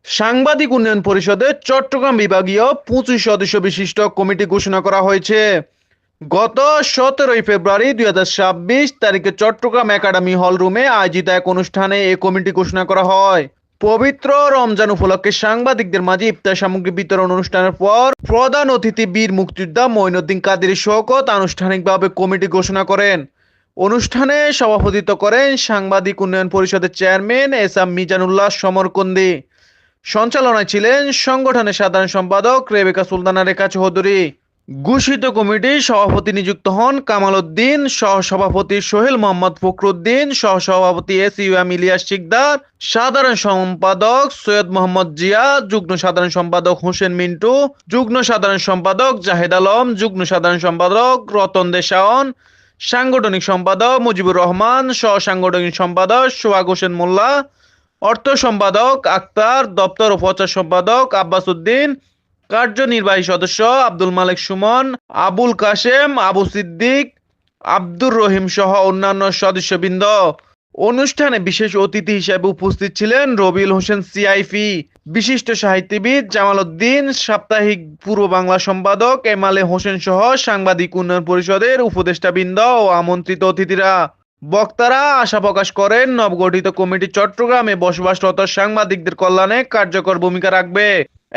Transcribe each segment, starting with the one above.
সাংবাদিক উন্নয়ন পরিষদের চট্টগ্রাম বিভাগীয় 25 সদস্য বিশিষ্ট কমিটি ঘোষণা করা হয়েছে। গত 17 ফেব্রুয়ারি 2026 তারিখে চট্টগ্রাম একাডেমি হল রুমে আয়োজিত এক অনুষ্ঠানে এই কমিটি ঘোষণা করা হয়। পবিত্র রমজান উপলক্ষে সাংবাদিকদের মাঝে ইফতার সামগ্রী বিতরণ অনুষ্ঠানের পর প্রধান অতিথি বীর মুক্তিযোদ্ধা মঈনুদ্দিন কাদেরী শওকত আনুষ্ঠানিকভাবে কমিটি ঘোষণা করেন। অনুষ্ঠানে সভাপতিত্ব করেন সাংবাদিক উন্নয়ন পরিষদের চেয়ারম্যান এস.এম. মিজানুল্লাহ সমরকন্দি। সঞ্চালনায় ছিলেন সংগঠনের সাধারণ সম্পাদক রেবেকা সুলতানা রেখা চৌধুরী। ঘোষিত কমিটির সভাপতি নিযুক্ত হন কামাল উদ্দিন, সহসভাপতি সোহেল মোহাম্মদ ফখরুদ্দিন, সহসভাপতি এস.ইউ.এম. ইলিয়াস শিকদার, সাধারণ সম্পাদক সৈয়দ মোহাম্মদ জিয়া, যুগ্ম সাধারণ সম্পাদক হোসেন মিন্টু, যুগ্ম সাধারণ সম্পাদক জাহেদ আলম, যুগ্ম সাধারণ সম্পাদক রতন দে শাওন, সাংগঠনিক সম্পাদক মুজিবুর রহমান, সহ সাংগঠনিক সম্পাদক সোহাগ হোসেন মোল্লা, অর্থ সম্পাদক আক্তার, দপ্তর ও প্রচার সম্পাদক আব্বাস উদ্দিন, কার্যনির্বাহী সদস্য আব্দুল মালিক সুমন, আবুল কাশেম, আবু সিদ্দিক, আব্দুর রহিম সহ অন্যান্য সদস্যবৃন্দ। অনুষ্ঠানে বিশেষ অতিথি হিসেবে উপস্থিত ছিলেন রবিউল হোসেন সিআইপি, বিশিষ্ট সাহিত্যবিদ জামাল উদ্দিন, সাপ্তাহিক পূর্ব বাংলা সম্পাদক এমএলএ হোসেন সহ সাংবাদিক উন্নয়ন পরিষদের উপদেষ্টাবৃন্দ ও আমন্ত্রিত অতিথিরা। বক্তারা আশা প্রকাশ করেন নবগঠিত কমিটি চট্টগ্রামে বসবাসরত সাংবাদিকদের কল্যাণে কার্যকর ভূমিকা রাখবে।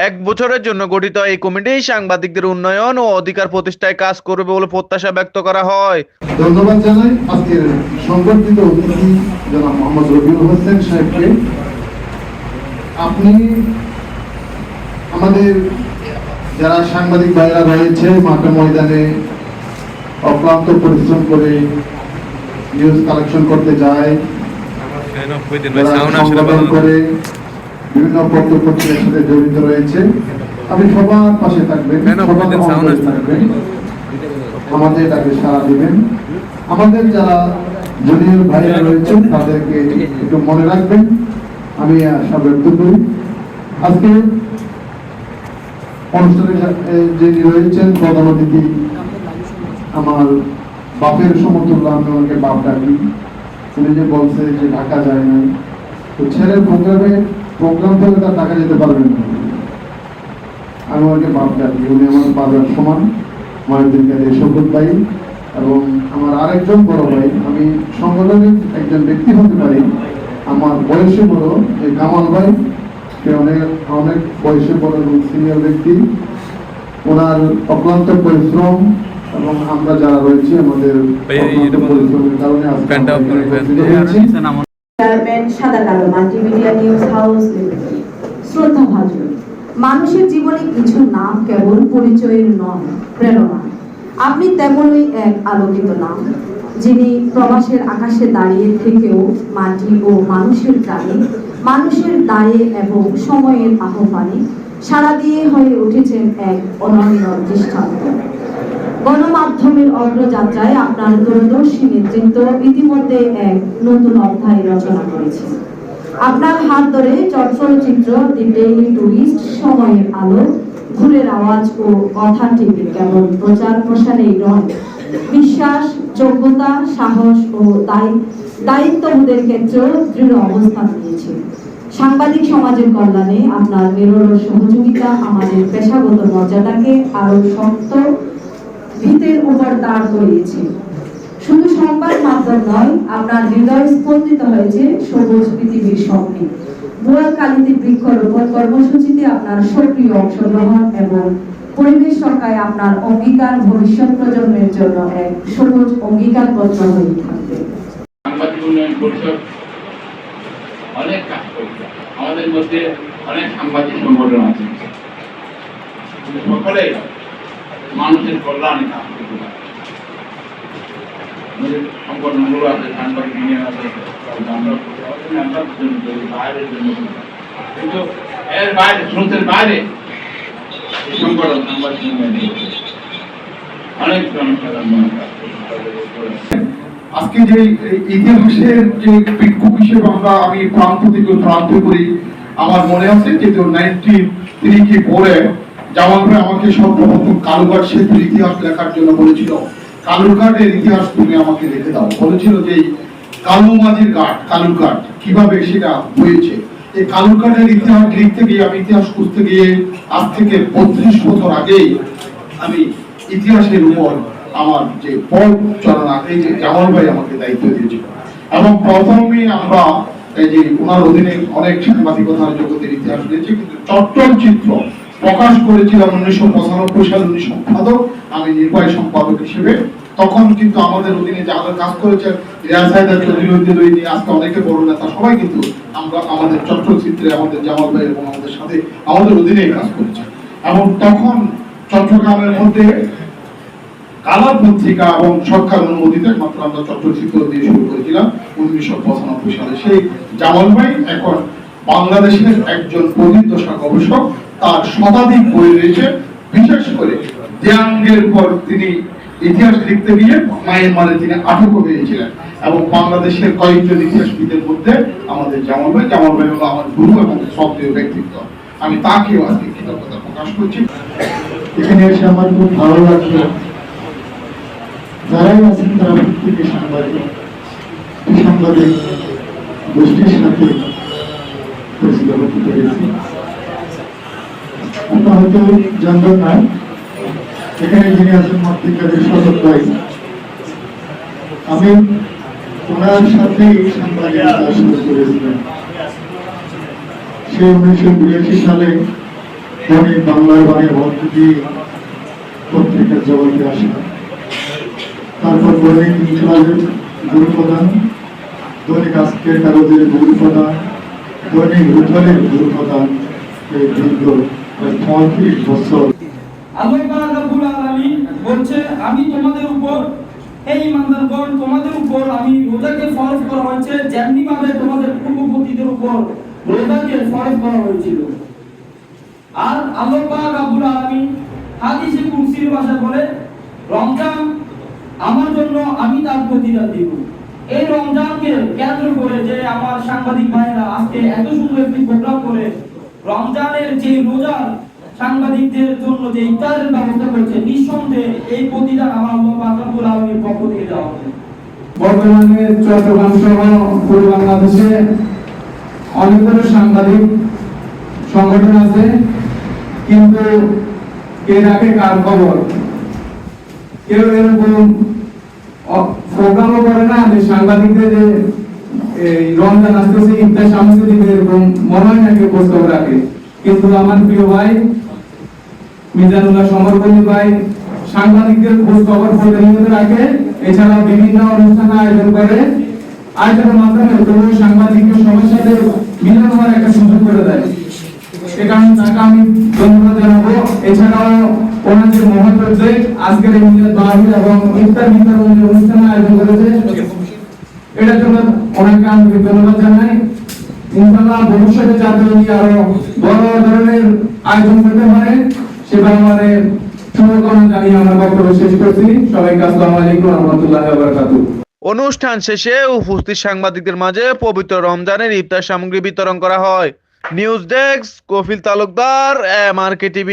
1 বছরের জন্য গঠিত এই কমিটি সাংবাদিকদের উন্নয়ন ও অধিকার প্রতিষ্ঠায় কাজ করবে বলে প্রত্যাশা ব্যক্ত করা হয়। ধন্যবাদ জানাই আজকের সংবর্ধিত অতিথি জনাব মোহাম্মদ রবিউল হোসেন সাহেবকে। আপনি আমাদের যারা সাংবাদিক ভাইরা রয়েছে মাঠে ময়দানে অক্লান্ত পরিশ্রম করে নিউজ কালেকশন করতে যায়, সংগঠন করে বিভিন্ন পত্র পত্রিকার সাথে জড়িত রয়েছে, আপনি সবার পাশে থাকবেন, আমাদের ডাকে সাড়া দিবেন। আমাদের যারা জুনিয়র ভাইরা রয়েছেন তাদেরকে একটু মনে রাখবেন, আমি আশা ব্যক্ত করি। আজকে অনুষ্ঠানে যিনি রয়েছেন প্রধান অতিথি আমার বাপের সমতুল্য, আমি ওনাকে বাপ ডাকি। উনি যে বলছে যে ঢাকা যায় নাই, তো ছেলের প্রোগ্রাম থেকে তার ঢাকা যেতে পারবেন না, আমি ওনাকে বাপ ডাকি। উনি আমার বাবার সমান, মঈনুদ্দিন কাদেরী শওকত ভাই, এবং আমার আরেকজন বড় ভাই। আমি সংগঠনের একজন ব্যক্তি হতে পারি, আমার বয়সে বড় যে কামাল ভাই, সে অনেক বয়সে বড় এবং সিনিয়র ব্যক্তি। ওনার অক্লান্ত পরিশ্রম এবং আমরা যারা রয়েছি আমাদের পরিশ্রমের কারণে সাদা কালো মাল্টিমিডিয়া নিউজ হাউস। শ্রদ্ধাভাজন, মানুষের জীবনে কিছু নাম কেবল পরিচয়ের নয়, প্রেরণা। আপনি তেমনই এক আলোকিত নাম, যিনি প্রবাসের আকাশে দাঁড়িয়ে থেকেও মাটি ও মানুষের প্রাণে, মানুষের দায়ে এবং সময়ের আহ্বানে সাড়া দিয়ে হয়ে উঠেছেন এক অনন্য দৃষ্টান্ত। গণমাধ্যমের অগ্রযাত্রায় আপনার দূরদর্শী নেতৃত্ব ইতিমধ্যে এক নতুন অধ্যায় রচনা করেছে। আপনার হাত ধরে চলচ্চিত্র দি ডেইলি টুরিস্ট, সময়ের আলো, ভুলের আওয়াজ ও কথা টিভি কেবল প্রচার প্রসারেই নয়, বিশ্বাস, যোগ্যতা, সাহস ও দায়িত্ববোধের ক্ষেত্রেও দৃঢ় অবস্থান নিয়েছে। সাংবাদিক সমাজের কল্যাণে আপনার নিরলস সহযোগিতা আমাদের পেশাগত মর্যাদাকে আরো শক্ত ভিতের উপর দাঁড় করিয়েছে। শুধু সংবাদ মাধ্যম নয়, আপনার হৃদয় স্পন্দিত হয়েছে সবুজ পৃথিবীর স্বপ্নে। বোয়ালখালীতে বৃক্ষরোপণ কর্মসূচিতে আপনার সক্রিয় অংশগ্রহণ এবং পরিবেশ রক্ষায় আপনার অঙ্গীকার ভবিষ্যৎ প্রজন্মের জন্য এক সবুজ অঙ্গীকারপত্র হয়ে থাকবে। সাংবাদিক উন্নয়ন পরিষদ অনেক কাজ করছে, আমাদের মধ্যে অনেক সাংবাদিক সংগঠন আছে, সকলে মানুষের কল্যাণে কাজ করতে পারে। আমাদের সংগঠনগুলো আছে, সাংবাদিক ইউনিয়ন আছে, বাইরের জন্য, কিন্তু এর বাইরে স্রোতের বাইরে সংগঠন সাংবাদিক উন্নয়ন অনেক জনসাধারণ আজকে যে ইতিহাসের যে ভিক্ষুক হিসেবে আমি প্রান্ত থেকে প্রান্ত করি, আমার মনে আছে যে 93 কি পরে জামাল ভাই আমাকে সর্বপ্রথম কালুঘাট সেতুর ইতিহাস লেখার জন্য বলেছিল, কালুঘাটের ইতিহাস তুমি আমাকে লিখে দাও। বলেছিল যে কালুমাজির ঘাট, কালুঘাট কিভাবে সেটা হয়েছে, এই কালুরঘাটের ইতিহাস লিখতে গিয়ে, আমি ইতিহাস খুঁজতে গিয়ে আজ থেকে 32 বছর আগেই আমি ইতিহাসের উপর আমার যে পথ চলনা, এই যে জামাল ভাই আমাকে দায়িত্ব দিয়েছিল, এবং প্রথমে আমরা এই যে ওনার অধীনে অনেক সাংবাদিকতার জগতের ইতিহাস রয়েছে, কিন্তু চট্টল চিত্র প্রকাশ করেছিলাম 1995 সালে 19 সম্পাদক, আমি নির্বাহী সম্পাদক হিসেবে। তখন কিন্তু আমাদের অধীনে যারা কাজ করেছেন, রিয়াজ হায়দার চৌধুরী, আজকে অনেকে বড় নেতা, সবাই কিন্তু আমরা আমাদের চট্টল চিত্রে আমাদের জামাল ভাই এবং আমাদের সাথে আমাদের অধীনে কাজ করেছে। এবং তখন চট্টগ্রামের মধ্যে কালার পত্রিকা এবং সরকার অনুমোদিত মাত্র আমরা চট্টচিত্র দিয়ে শুরু করেছিলাম 1995 সালে। সেই জামাল ভাই এখন বাংলাদেশের একজন প্রথিতযশা গবেষক, তার শতাধিক বই রয়েছে। বিশেষ করে দেয়াঙ্গের পর তিনি ইতিহাস লিখতে গিয়ে মায়ানমারে তিনি আটক হয়েছিলেন, এবং বাংলাদেশের কয়েকজন ইতিহাসবিদের মধ্যে আমাদের জামাল ভাই হলো আমার গুরু এবং শ্রদ্ধেয় ব্যক্তিত্ব। আমি তাকেও আজকে কৃতজ্ঞতা প্রকাশ করছি। এখানে এসে আমার খুব ভালো লাগলো, যারাই আছেন তারা প্রত্যেকে সাংবাদিক গোষ্ঠীর সাথে পরিচিত হতে পেরেছি। আপনার হয়তো জানবেন না, এখানে যিনি আছেন পত্রিকাদের সদর ভাই, আমি ওনার সাথেই সাংবাদিকতা শুরু করেছিলাম। সে 1982 সালে দৈনিক বাংলার বাণী ভর্তি পত্রিকার জগতে আসে। তারপর দৈনিক ইনকলাবের গুরু প্রদান, দৈনিক আজকের কাগজের গুরু প্রদান, দৈনিক রুথলের গুরু প্রদান, এই দীর্ঘ 35 বছর। আল্লাহ পাক রব্বুল আলামিন বলছে, আমি তোমাদের উপর, হে ঈমানদারগণ, তোমাদের উপর আমি রোজাকে ফরজ করা হয়েছে যেমনি ভাবে তোমাদের পূর্ববর্তীদের উপর রোজাকে ফরজ করা হয়েছিল। আর আল্লাহ পাক রব্বুল আলামিন হাদিসে কুরসির ভাষায় বলে, রমজান আমার জন্য, আমি তার প্রতিদান দিব। এই রমজানকে কেন্দ্র করে যে আমার সাংবাদিক ভাইরা আজকে এত সুন্দর একটি প্রোগ্রাম করে রমজানের যে রোজার সাংবাদিকদের জন্য যে ইফতারের ব্যবস্থা করেছে, নিঃসন্দেহে এই প্রতিদান আমার আল্লাহ পাক রব্বুল আলামিনের পক্ষ থেকে দেওয়া হবে। বর্তমানে চট্টগ্রাম সহ পুরো বাংলাদেশে অনেকগুলো সাংবাদিক সংগঠন আছে, কিন্তু কে রাখে কার খবর? কেউ এরকম প্রোগ্রামও করে না যে সাংবাদিকদের যে এই রমজান আসতেছে, ইফতার সামনে দিবে, এরকম মনে হয় না কেউ প্রস্তাব রাখে। কিন্তু আমার প্রিয় ভাই মিজানুল্লাহ সমরকলি ভাই সাংবাদিকদের খোঁজ খবর প্রতিনিয়ত রাখে, এছাড়া বিভিন্ন অনুষ্ঠান আয়োজন করে, আয়োজনের মাধ্যমে কোনো সাংবাদিককে সবার সাথে মিলন হওয়ার একটা সুযোগ করে দেয়। সে কারণে তাকে আমি ধন্যবাদ জানাবো। এছাড়াও ওনাদের মহৎ উদ্যোগ আজকের এই মিলাদ মাহফিল এবং ইফতার বিতরণ যে অনুষ্ঠান আয়োজন করেছে, এটার জন্য ওনাকে আন্তরিক ধন্যবাদ জানাই। ইনশাআল্লাহ ভবিষ্যতে যাতে উনি আরো বড় ধরনের আয়োজন করতে পারে সেটা আমাদের শুভকামনা জানিয়ে আমার বক্তব্য শেষ করছি। সবাইকে আসসালামু আলাইকুম ওয়া রাহমাতুল্লাহি ওয়া বারাকাতুহু। অনুষ্ঠান শেষে উপস্থিত সাংবাদিকদের মাঝে পবিত্র রমজানের ইফতার সামগ্রী বিতরণ করা হয়। News desk, Kafil Talukdar, MRK TV।